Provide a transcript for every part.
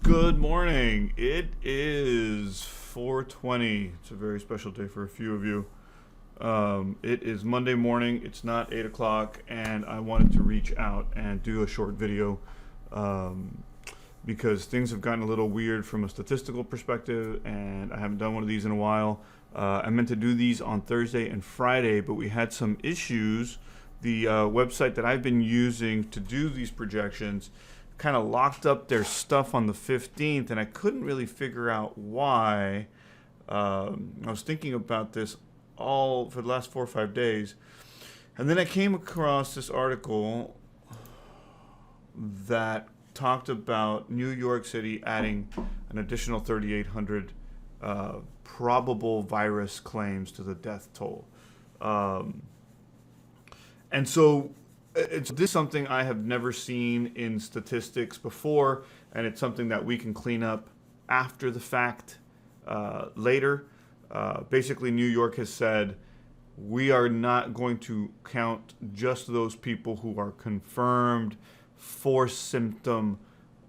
Good morning. It is 4:20. It's a very special day for a few of you. It is Monday morning. It's not 8 o'clock, and I wanted to reach out and do a short video because things have gotten a little weird from a statistical perspective, and I haven't done one of these in a while. I meant to do these on Thursday and Friday, but we had some issues. The website that I've been using to do these projections kind of locked up their stuff on the 15th, and I couldn't really figure out why. I was thinking about this all for the last 4 or 5 days, and then I came across this article that talked about New York City adding an additional 3,800 probable virus claims to the death toll. And so this is something I have never seen in statistics before, and it's something that we can clean up after the fact later. Basically, New York has said, we are not going to count just those people who are confirmed for symptom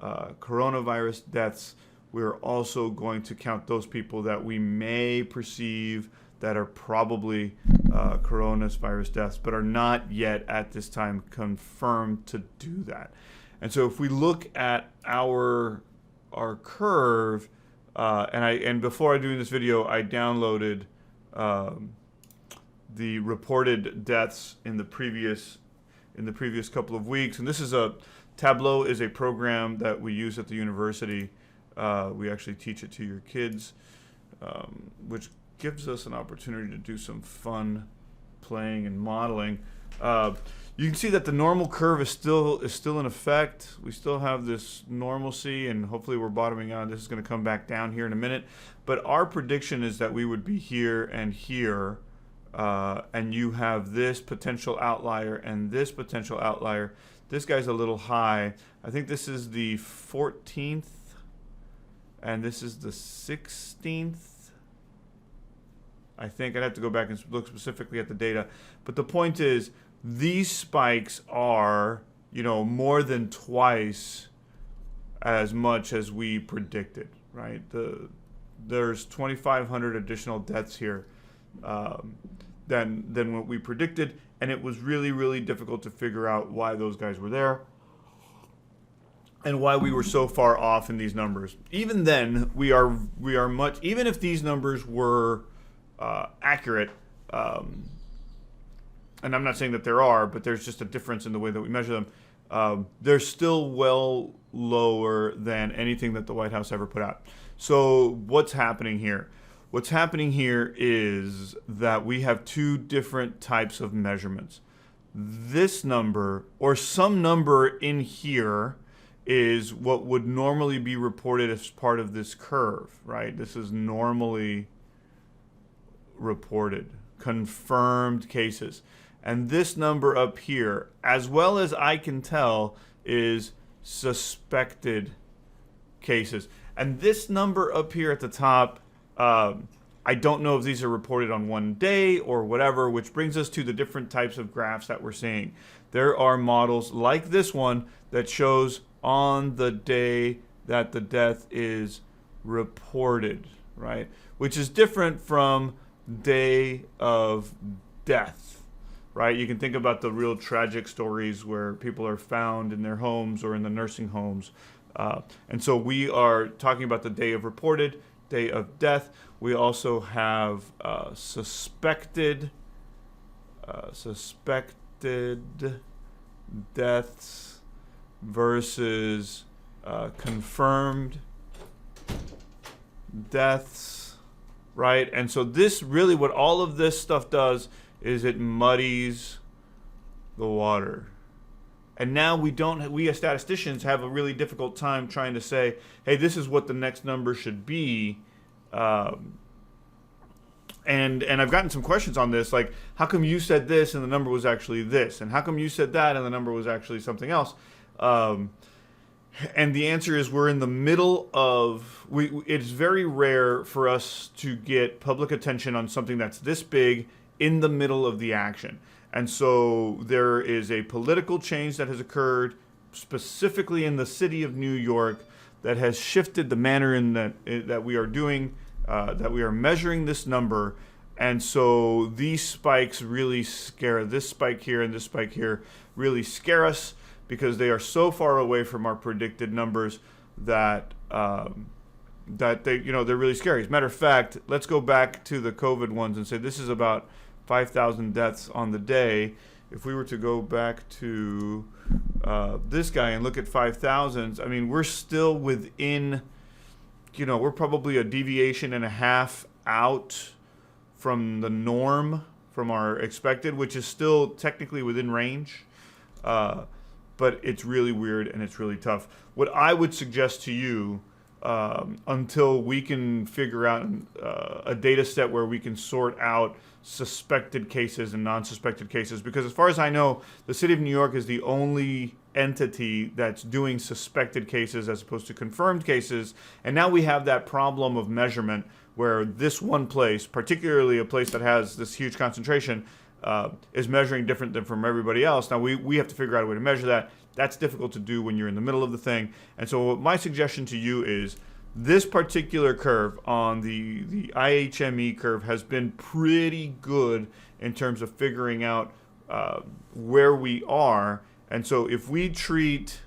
coronavirus deaths. We're also going to count those people that we may perceive that are probably coronavirus deaths, but are not yet at this time confirmed to do that. And so if we look at our curve, and before I do this video, I downloaded the reported deaths in the previous couple of weeks. And this is Tableau is a program that we use at the university. We actually teach it to your kids, which gives us an opportunity to do some fun playing and modeling. You can see that the normal curve is still in effect. We still have this normalcy, and hopefully we're bottoming out. This is going to come back down here in a minute. But our prediction is that we would be here and here, and you have this potential outlier and this potential outlier. This guy's a little high. I think this is the 14th, and this is the 16th. I think I'd have to go back and look specifically at the data. But the point is, these spikes are, more than twice as much as we predicted, right? There's 2,500 additional deaths here than what we predicted, and it was really, really difficult to figure out why those guys were there and why we were so far off in these numbers. Even then, we are much, even if these numbers were accurate, and I'm not saying that there are, but there's just a difference in the way that we measure them. They're still well lower than anything that the White House ever put out. So what's happening here? What's happening here is that we have two different types of measurements. This number, or some number in here, is what would normally be reported as part of this curve, right? This is normally reported, confirmed cases. And this number up here, as well as I can tell, is suspected cases. And this number up here at the top, I don't know if these are reported on one day or whatever, which brings us to the different types of graphs that we're seeing. There are models like this one that shows on the day that the death is reported, right? Which is different from day of death, right? You can think about the real tragic stories where people are found in their homes or in the nursing homes. And so we are talking about the day of reported, day of death. We also have suspected deaths versus confirmed deaths, right? And so this really, what all of this stuff does is it muddies the water. And now we as statisticians have a really difficult time trying to say, hey, this is what the next number should be. And I've gotten some questions on this, like, how come you said this and the number was actually this? And how come you said that and the number was actually something else? And the answer is we're in the middle of, it's very rare for us to get public attention on something that's this big in the middle of the action. And so there is a political change that has occurred specifically in the city of New York that has shifted the manner in that we are doing, that we are measuring this number. And so these spikes really scare, this spike here and this spike here really scare us because they are so far away from our predicted numbers that that they're really scary. As a matter of fact, let's go back to the COVID ones and say this is about 5,000 deaths on the day. If we were to go back to this guy and look at 5,000s, I mean, we're still within, we're probably a deviation and a half out from the norm, from our expected, which is still technically within range. But it's really weird and it's really tough. What I would suggest to you, until we can figure out a data set where we can sort out suspected cases and non-suspected cases, because as far as I know, the city of New York is the only entity that's doing suspected cases as opposed to confirmed cases. And now we have that problem of measurement where this one place, particularly a place that has this huge concentration, is measuring different than from everybody else. Now we have to figure out a way to measure that. That's difficult to do when you're in the middle of the thing. And so my suggestion to you is this particular curve on the IHME curve has been pretty good in terms of figuring out where we are. And so if we treat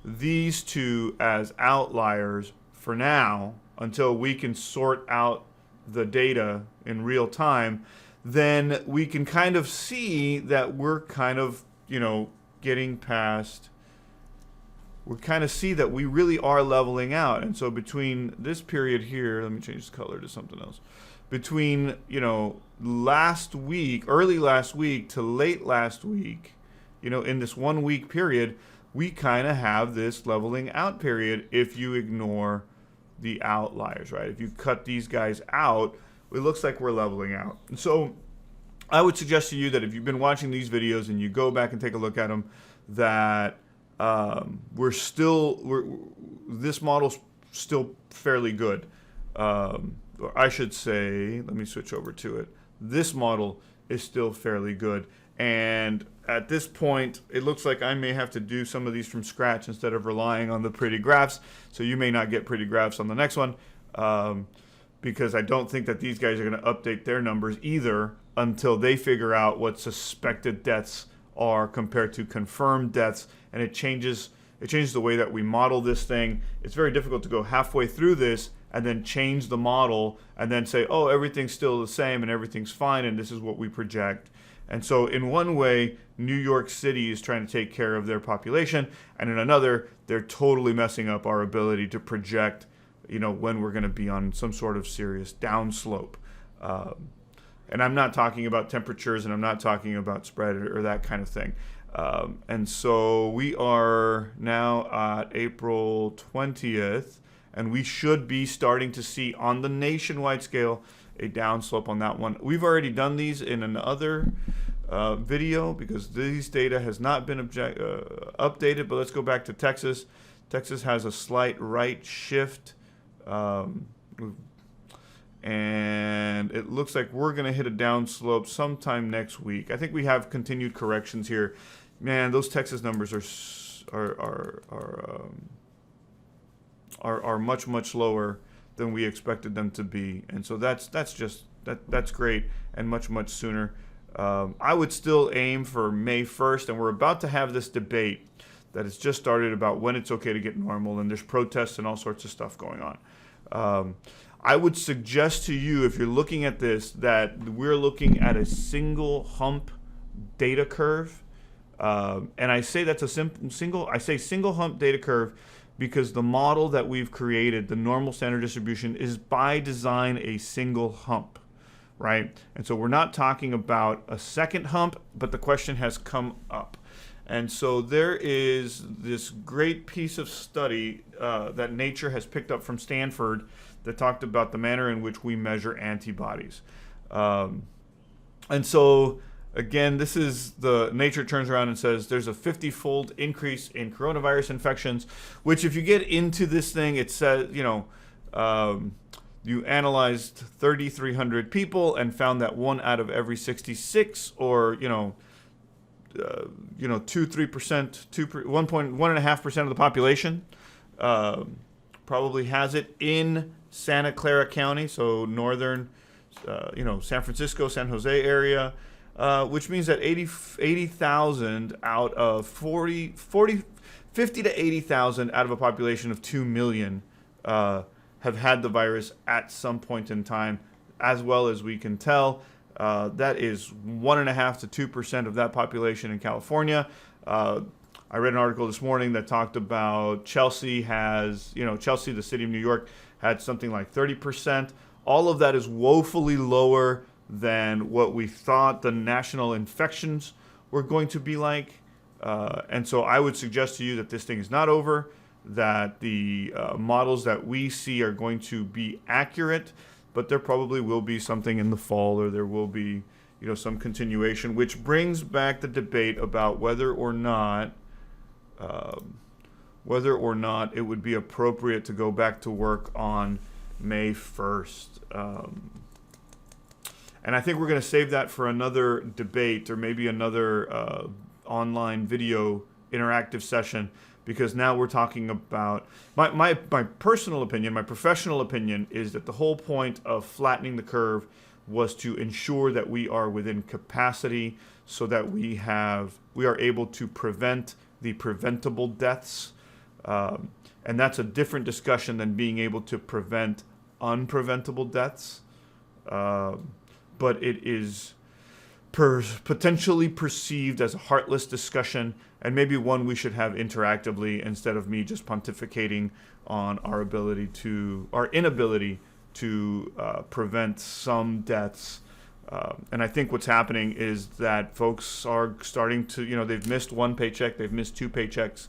these two as outliers for now, until we can sort out the data in real time, then we can kind of see that we're kind of, getting past, we kind of see that we really are leveling out. And so between this period here, let me change the color to something else. Between, last week, early last week to late last week, in this 1 week period, we kind of have this leveling out period if you ignore the outliers, right? If you cut these guys out, it looks like we're leveling out. And so I would suggest to you that if you've been watching these videos and you go back and take a look at them, that this model's still fairly good. Or I should say, let me switch over to it. This model is still fairly good. And at this point, it looks like I may have to do some of these from scratch instead of relying on the pretty graphs. So you may not get pretty graphs on the next one, because I don't think that these guys are going to update their numbers either until they figure out what suspected deaths are compared to confirmed deaths. And it changes the way that we model this thing. It's very difficult to go halfway through this and then change the model and then say, oh, everything's still the same and everything's fine and this is what we project. And so in one way, New York City is trying to take care of their population, and in another, they're totally messing up our ability to project, when we're going to be on some sort of serious downslope. And I'm not talking about temperatures, and I'm not talking about spread or that kind of thing. And so we are now at April 20th, and we should be starting to see on the nationwide scale a downslope on that one. We've already done these in another video because these data has not been updated, but let's go back to Texas. Texas has a slight right shift, and it looks like we're going to hit a downslope sometime next week. I think we have continued corrections here. Man, those Texas numbers are much lower than we expected them to be, and so that's great and much sooner. I would still aim for May 1st, and we're about to have this debate that has just started about when it's okay to get normal, and there's protests and all sorts of stuff going on. I would suggest to you, if you're looking at this, that we're looking at a single hump data curve, and I say that's a single hump data curve because the model that we've created, the normal standard distribution, is by design a single hump, right? And so we're not talking about a second hump, but the question has come up. And so there is this great piece of study that Nature has picked up from Stanford that talked about the manner in which we measure antibodies. And so again, this is the Nature turns around and says there's a 50-fold increase in coronavirus infections, which if you get into this thing, it says, you analyzed 3,300 people and found that 1 out of every 66, or 2-3%, 1.5% of the population probably has it in Santa Clara County, so northern, San Francisco, San Jose area, which means that 80,000 out of 50 to 80,000 out of a population of 2 million have had the virus at some point in time, as well as we can tell. That is 1.5% to 2% of that population in California. I read an article this morning that talked about Chelsea, the city of New York, had something like 30%. All of that is woefully lower than what we thought the national infections were going to be like. And so I would suggest to you that this thing is not over, that the models that we see are going to be accurate, but there probably will be something in the fall, or there will be, some continuation, which brings back the debate about whether or not it would be appropriate to go back to work on May 1st. And I think we're going to save that for another debate, or maybe another online video interactive session, because now we're talking about my personal opinion, my professional opinion is that the whole point of flattening the curve was to ensure that we are within capacity, so that we are able to prevent the preventable deaths. And that's a different discussion than being able to prevent unpreventable deaths. But it is potentially perceived as a heartless discussion, and maybe one we should have interactively, instead of me just pontificating on our inability to prevent some deaths. And I think what's happening is that folks are starting to, they've missed one paycheck, they've missed two paychecks,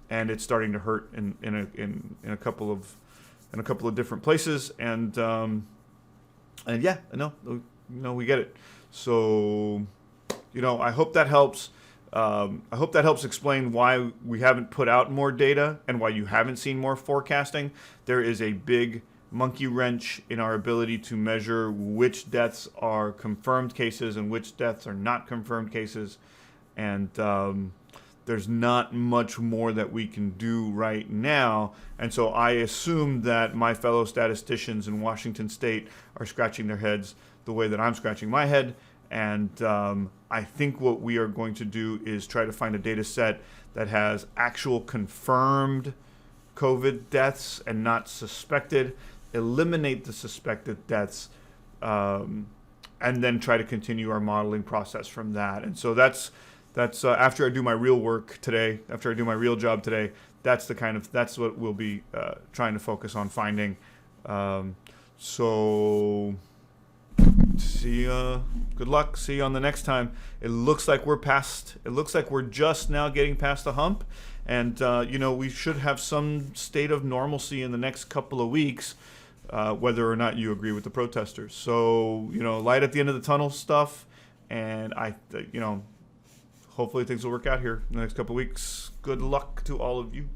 and it's starting to hurt in a couple of different places. And yeah, I know, we get it. So, I hope that helps. I hope that helps explain why we haven't put out more data and why you haven't seen more forecasting. There is a big monkey wrench in our ability to measure which deaths are confirmed cases and which deaths are not confirmed cases. And there's not much more that we can do right now. And so I assume that my fellow statisticians in Washington State are scratching their heads the way that I'm scratching my head. And I think what we are going to do is try to find a data set that has actual confirmed COVID deaths and not suspected, eliminate the suspected deaths, and then try to continue our modeling process from that. And so that's after I do my real work today, after I do my real job today, that's what we'll be trying to focus on finding. So see good luck. See you on the next time. It looks like we're just now getting past the hump, and we should have some state of normalcy in the next couple of weeks, whether or not you agree with the protesters. So light at the end of the tunnel stuff, and hopefully things will work out here in the next couple of weeks. Good luck to all of you.